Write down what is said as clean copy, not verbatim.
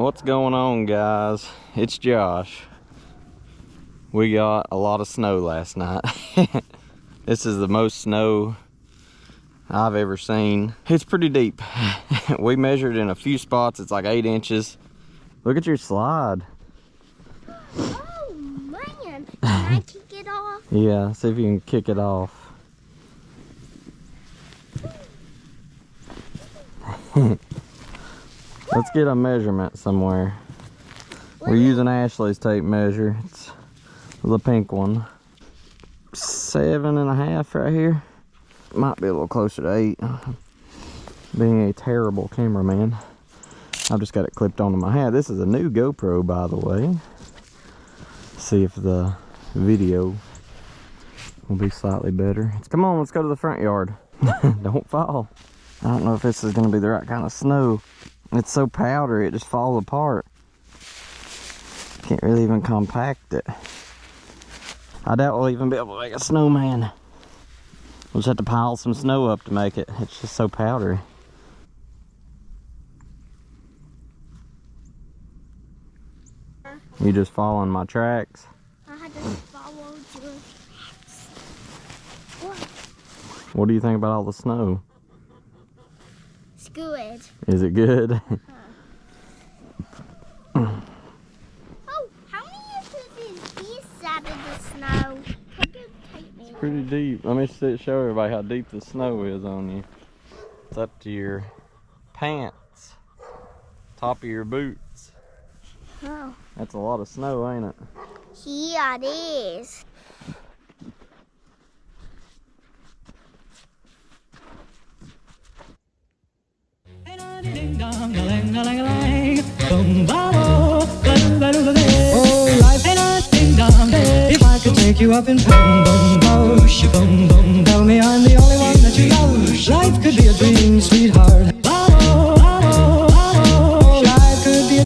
What's going on, guys? It's Josh. We got a lot of snow last night. This is the most snow I've ever seen. It's pretty deep. We measured in a few spots. It's like 8 inches. Look at your slide. Oh man, can I kick it off? Yeah, see if you can kick it off. Let's get a measurement somewhere. We're using Ashley's tape measure. It's the pink one. 7.5 right here. Might be a little closer to 8. Being a terrible cameraman, I've just got it clipped onto my hat. This is a new GoPro, by the way. See if the video will be slightly better. Come on, let's go to the front yard. Don't fall. I don't know if this is going to be the right kind of snow. It's so powdery, it just falls apart. Can't really even compact it. I doubt we'll even be able to make a snowman. We'll just have to pile some snow up to make it. It's just so powdery. You just following my tracks? I had to follow your tracks. What? What do you think about all the snow? It's good. Is it good? Oh, how many inches is this side of the snow? It's pretty deep. Let me show everybody how deep the snow is on you. It's up to your pants, top of your boots. Oh. That's a lot of snow, ain't it? Yeah, it is. Oh, life ain't a ding dong. If I could take you up in boom boom motion.